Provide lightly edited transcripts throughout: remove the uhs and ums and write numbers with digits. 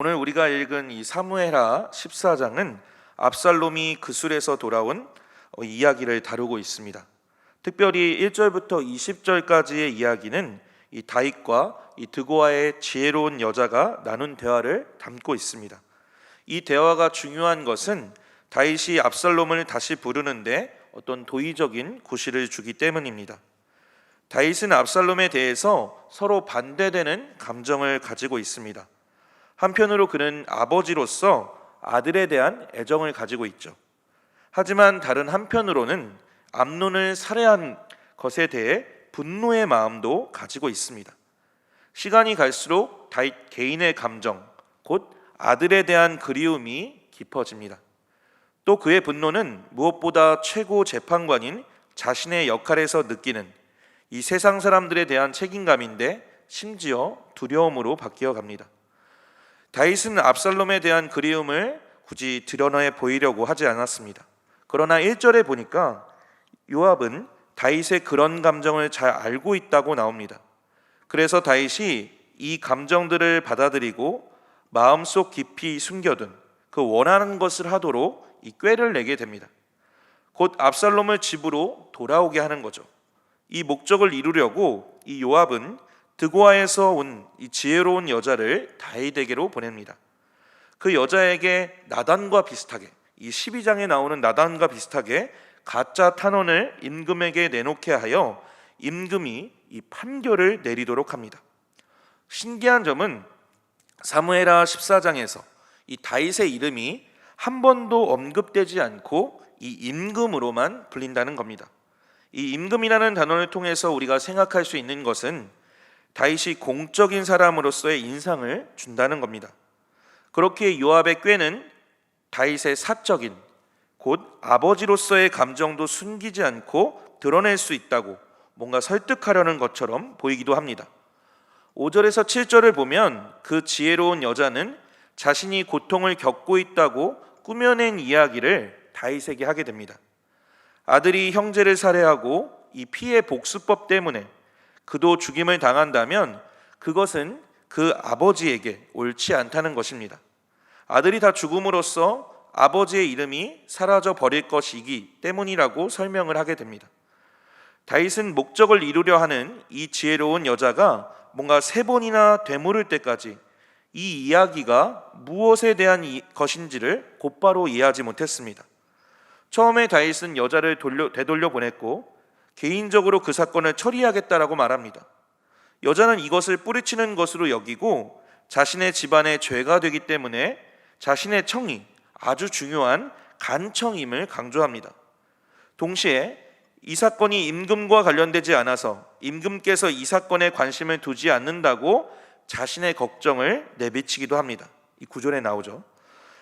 오늘 우리가 읽은 이 사무엘하 14장은 압살롬이 그술에서 돌아온 이야기를 다루고 있습니다. 특별히 1절부터 20절까지의 이야기는 이 다윗과 이 드고아의 지혜로운 여자가 나눈 대화를 담고 있습니다. 이 대화가 중요한 것은 다윗이 압살롬을 다시 부르는데 어떤 도의적인 구실을 주기 때문입니다. 다윗은 압살롬에 대해서 서로 반대되는 감정을 가지고 있습니다. 한편으로 그는 아버지로서 아들에 대한 애정을 가지고 있죠. 하지만 다른 한편으로는 암논을 살해한 것에 대해 분노의 마음도 가지고 있습니다. 시간이 갈수록 다윗 개인의 감정, 곧 아들에 대한 그리움이 깊어집니다. 또 그의 분노는 무엇보다 최고 재판관인 자신의 역할에서 느끼는 이 세상 사람들에 대한 책임감인데 심지어 두려움으로 바뀌어 갑니다. 다윗은 압살롬에 대한 그리움을 굳이 드러내 보이려고 하지 않았습니다. 그러나 1절에 보니까 요압은 다윗의 그런 감정을 잘 알고 있다고 나옵니다. 그래서 다윗이 이 감정들을 받아들이고 마음속 깊이 숨겨둔 그 원하는 것을 하도록 이 꾀를 내게 됩니다. 곧 압살롬을 집으로 돌아오게 하는 거죠. 이 목적을 이루려고 이 요압은 드고아에서 온 이 지혜로운 여자를 다윗에게로 보냅니다. 그 여자에게 나단과 비슷하게, 이 12장에 나오는 나단과 비슷하게 가짜 탄원을 임금에게 내놓게 하여 임금이 이 판결을 내리도록 합니다. 신기한 점은 사무엘하 14장에서 이 다윗의 이름이 한 번도 언급되지 않고 이 임금으로만 불린다는 겁니다. 이 임금이라는 단어를 통해서 우리가 생각할 수 있는 것은 다윗이 공적인 사람으로서의 인상을 준다는 겁니다. 그렇게 요압의 꾀는 다윗의 사적인, 곧 아버지로서의 감정도 숨기지 않고 드러낼 수 있다고 뭔가 설득하려는 것처럼 보이기도 합니다. 5절에서 7절을 보면 그 지혜로운 여자는 자신이 고통을 겪고 있다고 꾸며낸 이야기를 다윗에게 하게 됩니다. 아들이 형제를 살해하고 이 피해 복수법 때문에 그도 죽임을 당한다면 그것은 그 아버지에게 옳지 않다는 것입니다. 아들이 다 죽음으로써 아버지의 이름이 사라져 버릴 것이기 때문이라고 설명을 하게 됩니다. 다윗은 목적을 이루려 하는 이 지혜로운 여자가 뭔가 3번이나 되물을 때까지 이 이야기가 무엇에 대한 것인지를 곧바로 이해하지 못했습니다. 처음에 다윗은 여자를 되돌려 보냈고 개인적으로 그 사건을 처리하겠다라고 말합니다. 여자는 이것을 뿌리치는 것으로 여기고 자신의 집안의 죄가 되기 때문에 자신의 청이 아주 중요한 간청임을 강조합니다. 동시에 이 사건이 임금과 관련되지 않아서 임금께서 이 사건에 관심을 두지 않는다고 자신의 걱정을 내비치기도 합니다. 이 9절에 나오죠.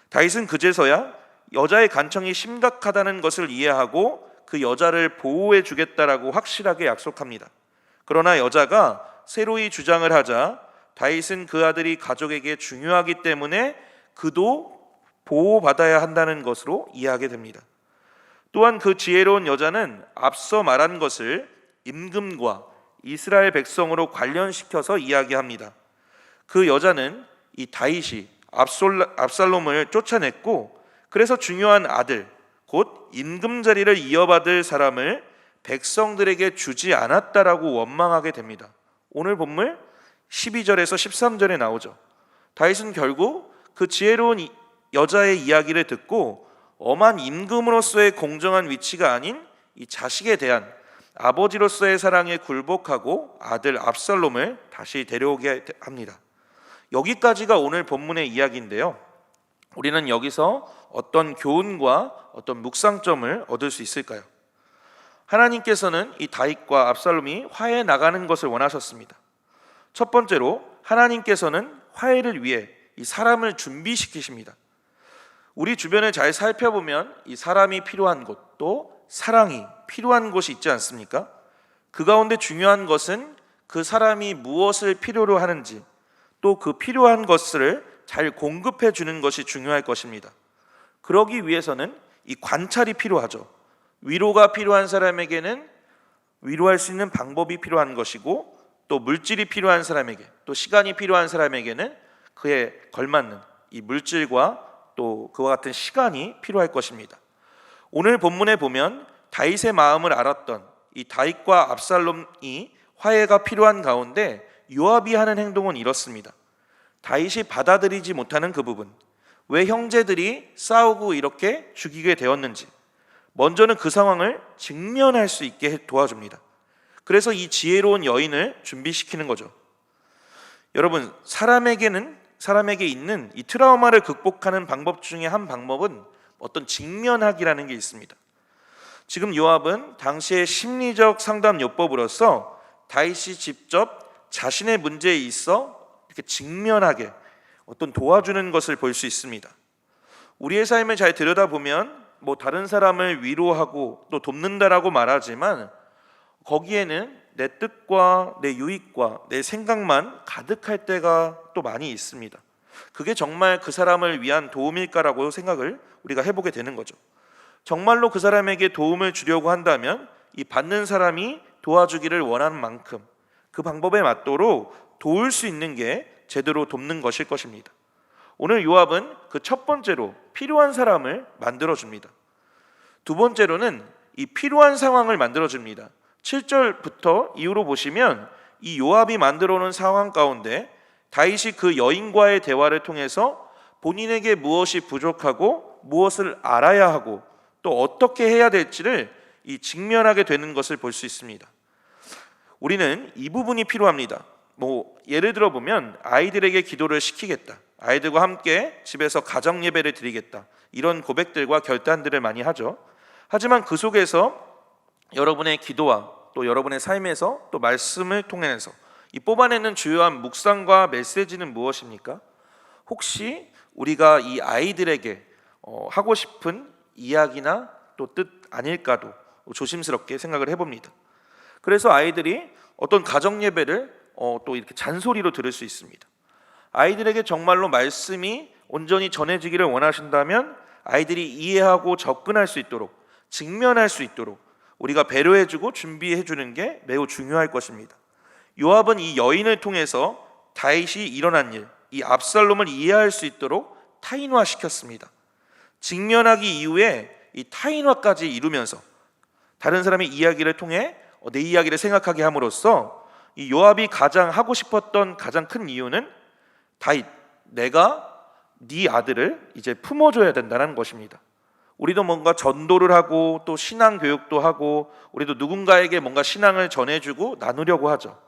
다윗은 그제서야 여자의 간청이 심각하다는 것을 이해하고 그 여자를 보호해 주겠다라고 확실하게 약속합니다. 그러나 여자가 새로이 주장을 하자 다윗은 그 아들이 가족에게 중요하기 때문에 그도 보호받아야 한다는 것으로 이해하게 됩니다. 또한 그 지혜로운 여자는 앞서 말한 것을 임금과 이스라엘 백성으로 관련시켜서 이야기합니다. 그 여자는 이 다윗이 압살롬을 쫓아냈고 그래서 중요한 아들 곧 임금 자리를 이어받을 사람을 백성들에게 주지 않았다라고 원망하게 됩니다. 오늘 본문 12절에서 13절에 나오죠. 다윗은 결국 그 지혜로운 여자의 이야기를 듣고 엄한 임금으로서의 공정한 위치가 아닌 이 자식에 대한 아버지로서의 사랑에 굴복하고 아들 압살롬을 다시 데려오게 합니다. 여기까지가 오늘 본문의 이야기인데요. 우리는 여기서 어떤 교훈과 어떤 묵상점을 얻을 수 있을까요? 하나님께서는 이 다윗과 압살롬이 화해해 나가는 것을 원하셨습니다. 첫 번째로 하나님께서는 화해를 위해 이 사람을 준비시키십니다. 우리 주변을 잘 살펴보면 이 사람이 필요한 곳, 또 사랑이 필요한 곳이 있지 않습니까? 그 가운데 중요한 것은 그 사람이 무엇을 필요로 하는지, 또 그 필요한 것을 잘 공급해 주는 것이 중요할 것입니다. 그러기 위해서는 이 관찰이 필요하죠. 위로가 필요한 사람에게는 위로할 수 있는 방법이 필요한 것이고, 또 물질이 필요한 사람에게, 또 시간이 필요한 사람에게는 그에 걸맞는 이 물질과 또 그와 같은 시간이 필요할 것입니다. 오늘 본문에 보면 다윗의 마음을 알았던 이 다윗과 압살롬이 화해가 필요한 가운데 요압이 하는 행동은 이렇습니다. 다윗이 받아들이지 못하는 그 부분, 왜 형제들이 싸우고 이렇게 죽이게 되었는지 먼저는 그 상황을 직면할 수 있게 도와줍니다. 그래서 이 지혜로운 여인을 준비시키는 거죠. 여러분, 사람에게 있는 이 트라우마를 극복하는 방법 중에 한 방법은 어떤 직면하기라는 게 있습니다. 지금 요압은 당시의 심리적 상담 요법으로서 다윗이 직접 자신의 문제에 있어 이렇게 직면하게 어떤 도와주는 것을 볼 수 있습니다. 우리의 삶을 잘 들여다보면 다른 사람을 위로하고 또 돕는다라고 말하지만 거기에는 내 뜻과 내 유익과 내 생각만 가득할 때가 또 많이 있습니다. 그게 정말 그 사람을 위한 도움일까라고 생각을 우리가 해보게 되는 거죠. 정말로 그 사람에게 도움을 주려고 한다면 이 받는 사람이 도와주기를 원하는 만큼 그 방법에 맞도록 도울 수 있는 게 제대로 돕는 것일 것입니다. 오늘 요압은 그 첫 번째로 필요한 사람을 만들어줍니다. 두 번째로는 이 필요한 상황을 만들어줍니다. 7절부터 이후로 보시면 이 요압이 만들어 놓은 상황 가운데 다윗이 그 여인과의 대화를 통해서 본인에게 무엇이 부족하고 무엇을 알아야 하고 또 어떻게 해야 될지를 이 직면하게 되는 것을 볼 수 있습니다. 우리는 이 부분이 필요합니다. 예를 들어 보면 아이들에게 기도를 시키겠다, 아이들과 함께 집에서 가정 예배를 드리겠다, 이런 고백들과 결단들을 많이 하죠. 하지만 그 속에서 여러분의 기도와 또 여러분의 삶에서 또 말씀을 통해서 이 뽑아내는 주요한 묵상과 메시지는 무엇입니까? 혹시 우리가 이 아이들에게 하고 싶은 이야기나 또 뜻 아닐까도 조심스럽게 생각을 해봅니다. 그래서 아이들이 어떤 가정 예배를 또 이렇게 잔소리로 들을 수 있습니다. 아이들에게 정말로 말씀이 온전히 전해지기를 원하신다면 아이들이 이해하고 접근할 수 있도록, 직면할 수 있도록 우리가 배려해주고 준비해주는 게 매우 중요할 것입니다. 요압은 이 여인을 통해서 다윗이 일어난 일, 이 압살롬을 이해할 수 있도록 타인화시켰습니다. 직면하기 이후에 이 타인화까지 이루면서 다른 사람의 이야기를 통해 내 이야기를 생각하게 함으로써 이 요압이 가장 하고 싶었던 가장 큰 이유는 다윗, 내가 네 아들을 이제 품어줘야 된다는 것입니다. 우리도 뭔가 전도를 하고 또 신앙 교육도 하고 우리도 누군가에게 뭔가 신앙을 전해주고 나누려고 하죠.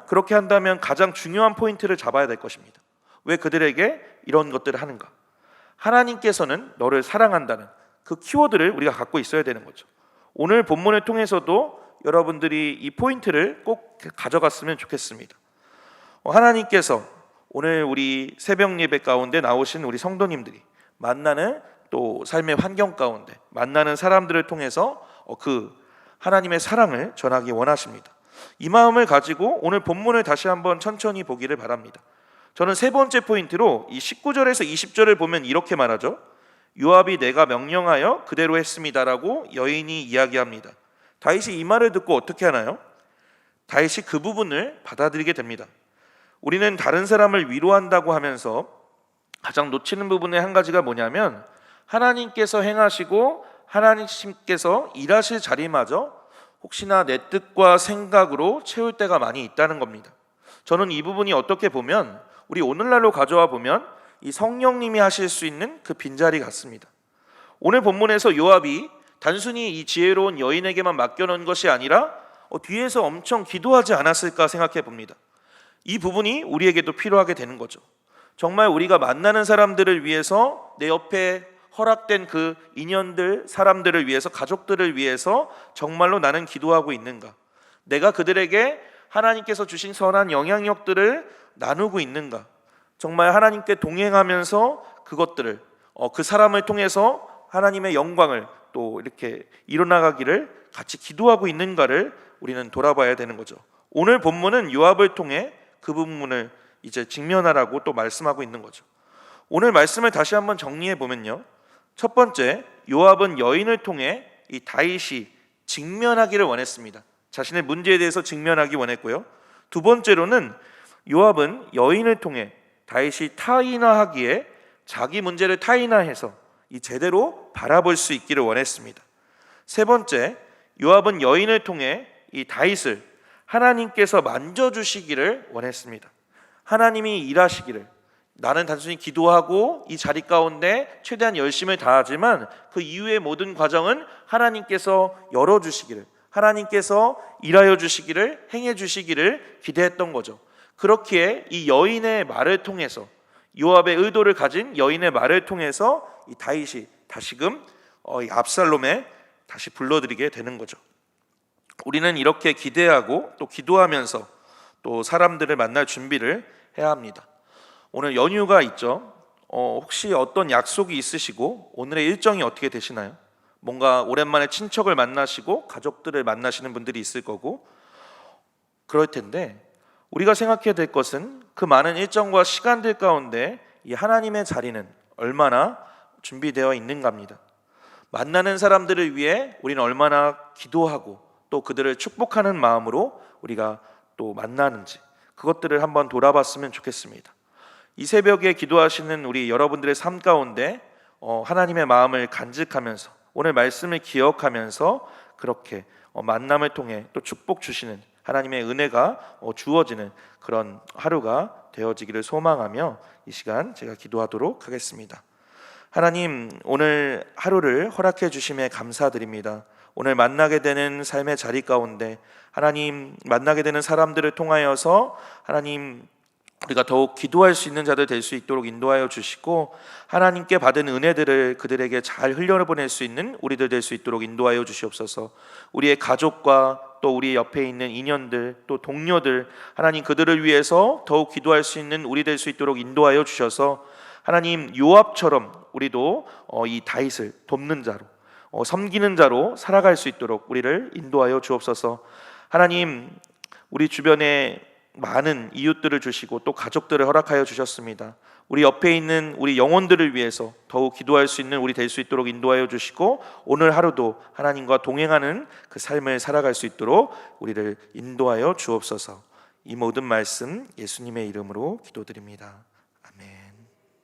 그렇게 한다면 가장 중요한 포인트를 잡아야 될 것입니다. 왜 그들에게 이런 것들을 하는가? 하나님께서는 너를 사랑한다는 그 키워드를 우리가 갖고 있어야 되는 거죠. 오늘 본문을 통해서도 여러분들이 이 포인트를 꼭 가져갔으면 좋겠습니다. 하나님께서 오늘 우리 새벽 예배 가운데 나오신 우리 성도님들이 만나는 또 삶의 환경 가운데 만나는 사람들을 통해서 그 하나님의 사랑을 전하기 원하십니다. 이 마음을 가지고 오늘 본문을 다시 한번 천천히 보기를 바랍니다. 저는 세 번째 포인트로 이 19절에서 20절을 보면 이렇게 말하죠. 요압이 내가 명령하여 그대로 했습니다라고 여인이 이야기합니다. 다윗이 이 말을 듣고 어떻게 하나요? 다윗이 그 부분을 받아들이게 됩니다. 우리는 다른 사람을 위로한다고 하면서 가장 놓치는 부분의 한 가지가 뭐냐면 하나님께서 행하시고 하나님께서 일하실 자리마저 혹시나 내 뜻과 생각으로 채울 때가 많이 있다는 겁니다. 저는 이 부분이 어떻게 보면 우리 오늘날로 가져와 보면 이 성령님이 하실 수 있는 그 빈자리 같습니다. 오늘 본문에서 요압이 단순히 이 지혜로운 여인에게만 맡겨놓은 것이 아니라 뒤에서 엄청 기도하지 않았을까 생각해 봅니다. 이 부분이 우리에게도 필요하게 되는 거죠. 정말 우리가 만나는 사람들을 위해서 내 옆에 허락된 그 인연들, 사람들을 위해서, 가족들을 위해서 정말로 나는 기도하고 있는가? 내가 그들에게 하나님께서 주신 선한 영향력들을 나누고 있는가? 정말 하나님께 동행하면서 그것들을 그 사람을 통해서 하나님의 영광을 또 이렇게 이뤄나가기를 같이 기도하고 있는가를 우리는 돌아봐야 되는 거죠. 오늘 본문은 요압을 통해 그 부분을 이제 직면하라고 또 말씀하고 있는 거죠. 오늘 말씀을 다시 한번 정리해 보면요, 첫 번째, 요압은 여인을 통해 이 다윗이 직면하기를 원했습니다. 자신의 문제에 대해서 직면하기 원했고요. 두 번째로는 요압은 여인을 통해 다윗이 타인화하기에 자기 문제를 타인화해서 이 제대로 바라볼 수 있기를 원했습니다. 세 번째, 요압은 여인을 통해 이 다윗을 하나님께서 만져주시기를 원했습니다. 하나님이 일하시기를, 나는 단순히 기도하고 이 자리 가운데 최대한 열심을 다하지만 그 이후의 모든 과정은 하나님께서 열어주시기를, 하나님께서 일하여 주시기를, 행해 주시기를 기대했던 거죠. 그렇기에 이 여인의 말을 통해서, 요압의 의도를 가진 여인의 말을 통해서 이 다윗이 다시금 이 압살롬에 다시 불러들이게 되는 거죠. 우리는 이렇게 기대하고 또 기도하면서 또 사람들을 만날 준비를 해야 합니다. 오늘 연휴가 있죠. 혹시 어떤 약속이 있으시고 오늘의 일정이 어떻게 되시나요? 뭔가 오랜만에 친척을 만나시고 가족들을 만나시는 분들이 있을 거고 그럴 텐데, 우리가 생각해야 될 것은 그 많은 일정과 시간들 가운데 이 하나님의 자리는 얼마나 준비되어 있는가입니다. 만나는 사람들을 위해 우리는 얼마나 기도하고 또 그들을 축복하는 마음으로 우리가 또 만나는지, 그것들을 한번 돌아봤으면 좋겠습니다. 이 새벽에 기도하시는 우리 여러분들의 삶 가운데 하나님의 마음을 간직하면서 오늘 말씀을 기억하면서 그렇게 만남을 통해 또 축복 주시는 하나님의 은혜가 주어지는 그런 하루가 되어지기를 소망하며 이 시간 제가 기도하도록 하겠습니다. 하나님, 오늘 하루를 허락해 주심에 감사드립니다. 오늘 만나게 되는 삶의 자리 가운데 하나님, 만나게 되는 사람들을 통하여서 하나님, 우리가 더욱 기도할 수 있는 자들 될 수 있도록 인도하여 주시고, 하나님께 받은 은혜들을 그들에게 잘 흘려보낼 수 있는 우리들 될 수 있도록 인도하여 주시옵소서. 우리의 가족과 또 우리 옆에 있는 인연들, 또 동료들, 하나님 그들을 위해서 더욱 기도할 수 있는 우리 될 수 있도록 인도하여 주셔서 하나님, 요압처럼 우리도 이 다윗을 돕는 자로, 섬기는 자로 살아갈 수 있도록 우리를 인도하여 주옵소서. 하나님, 우리 주변에 많은 이웃들을 주시고 또 가족들을 허락하여 주셨습니다. 우리 옆에 있는 우리 영혼들을 위해서 더욱 기도할 수 있는 우리 될 수 있도록 인도하여 주시고, 오늘 하루도 하나님과 동행하는 그 삶을 살아갈 수 있도록 우리를 인도하여 주옵소서. 이 모든 말씀 예수님의 이름으로 기도드립니다.